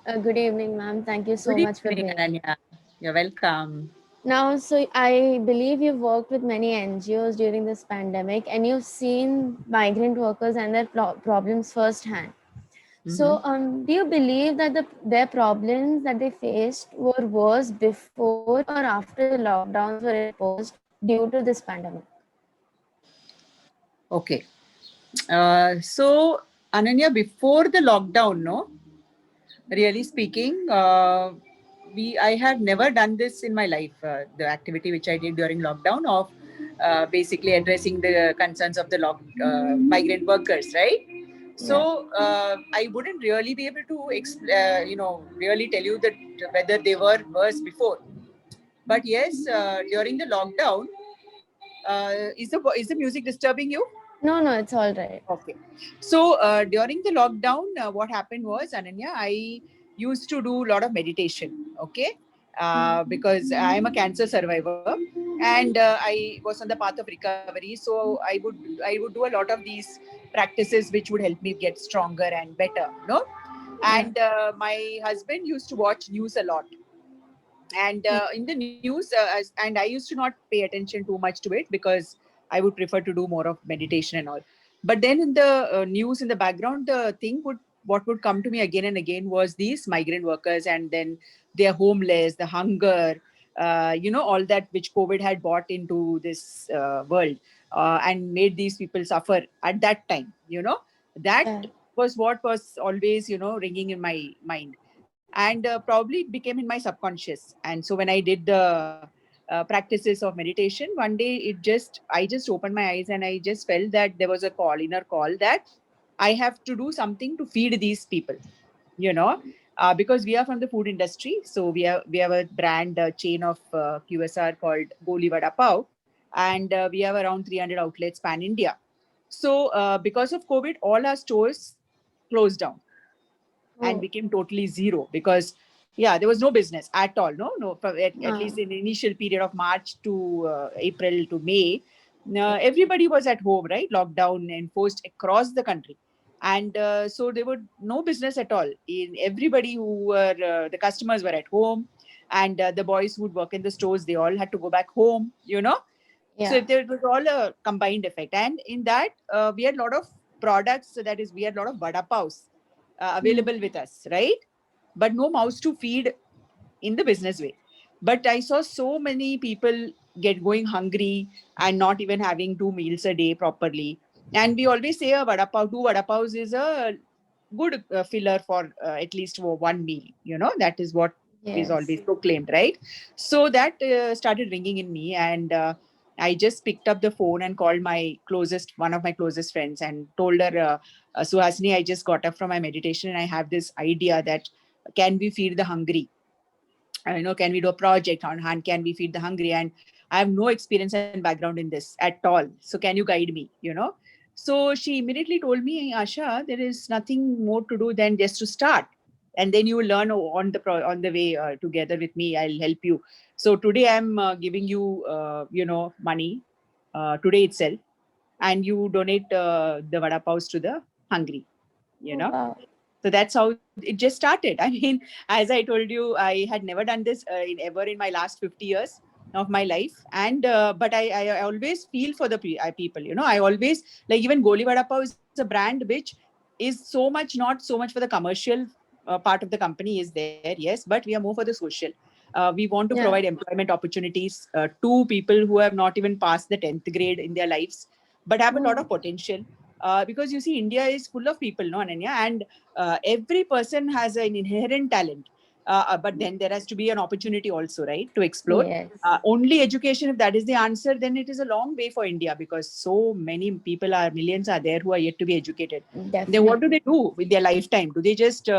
Good evening, ma'am. Thank you so Good much for evening, being here. Ananya. You're welcome. Now, so I believe you've worked with many NGOs during this pandemic and you've seen migrant workers and their problems firsthand. hmm So, do you believe that their problems that they faced were worse before or after the lockdowns were imposed due to this pandemic? Okay. So, Ananya, before the lockdown, no, really speaking, I have never done this in my life. The activity which I did during lockdown of basically addressing the concerns of the migrant workers, right? Yeah. So I wouldn't really be able to, really tell you that whether they were worse before. But yes, during the lockdown, is the music disturbing you? No, no, it's all right. Okay. So during the lockdown, what happened was, Ananya, I used to do a lot of meditation. Okay. Because I am a cancer survivor and I was on the path of recovery. So I would do a lot of these practices which would help me get stronger and better. No. Yeah. And my husband used to watch news a lot, and in the news and I used to not pay attention too much to it because I would prefer to do more of meditation and all. But then in the news in the background, the thing would what would come to me again and again was these migrant workers, and then they're homeless, the hunger, all that which COVID had brought into this world, and made these people suffer at that time. That Yeah. was what was always ringing in my mind, and probably it became in my subconscious. And so when I did the practices of meditation, one day I just opened my eyes and I just felt that there was a inner call, that I have to do something to feed these people, you know because we are from the food industry. So we have a brand chain of QSR called Goli Vada Pav, and we have around 300 outlets pan India. So because of COVID, all our stores closed down and Oh. became totally zero, because yeah, there was no business at all. No, at Uh, least in the initial period of March to April to May, everybody was at home, right? Lockdown enforced across the country. And so there were no business at all. In everybody who were the customers were at home, and the boys who would work in the stores, they all had to go back home. So yeah. it was all a combined effect. And in that, we had a lot of products. So that is, we had a lot of vada paos Mm. available with us, right? But no mouths to feed in the business way. But I saw so many people get going hungry and not even having 2 meals a day properly. And we always say a vada pav, two vada paos is a good filler for at least for one meal. That is what is Yes. always proclaimed, right? So that started ringing in me, and I just picked up the phone and called one of my closest friends, and told her, Suhasini, I just got up from my meditation and I have this idea that can we feed the hungry? Can we do a project on hand? Can we feed the hungry? And I have no experience and background in this at all. So can you guide me? So she immediately told me, Asha, there is nothing more to do than just to start. And then you will learn on the way together with me. I'll help you. So today I'm giving you, money today itself, and you donate the vada paos to the hungry. You Oh, know wow. so that's how it just started. I mean, as I told you, I had never done this ever in my last 50 years of my life. And but I always feel for the people. I always, like, even Goli Vada Pav is a brand which is so much, not so much for the commercial part of the company is there, yes, but we are more for the social. We want to provide Yeah. employment opportunities to people who have not even passed the 10th grade in their lives, but have a lot Oh, of potential. Because you see, India is full of people, no, Ananya? And every person has an inherent talent. But then there has to be an opportunity also, right, to explore. yes. Only education, if that is the answer, then it is a long way for India, because so many millions are there who are yet to be educated. Then what do Definitely. they do with their lifetime? Do they just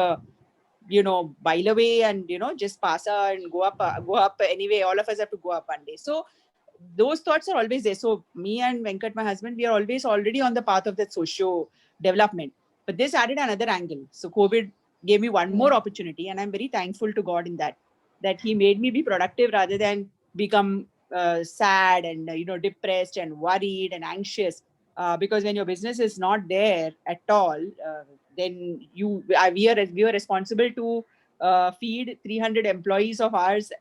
while away and just pass and go up anyway? All of us have to go up one day. So those thoughts are always there. So me and Venkat, my husband, we are always already on the path of that socio development. But this added another angle. So COVID gave me one more Yeah. opportunity, and I'm very thankful to God in that He made me be productive rather than become sad and depressed and worried and anxious. Because when your business is not there at all, then we are responsible to feed 300 employees of ours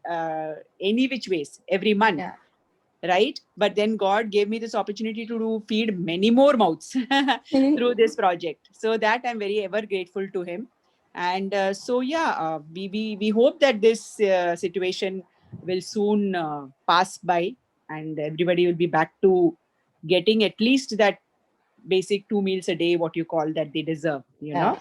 any which ways every month. Yeah. Right? But then God gave me this opportunity to feed many more mouths through this project. So that I'm very ever grateful to him. And we hope that this situation will soon pass by, and everybody will be back to getting at least that basic 2 meals a day, what you call that they deserve, you know.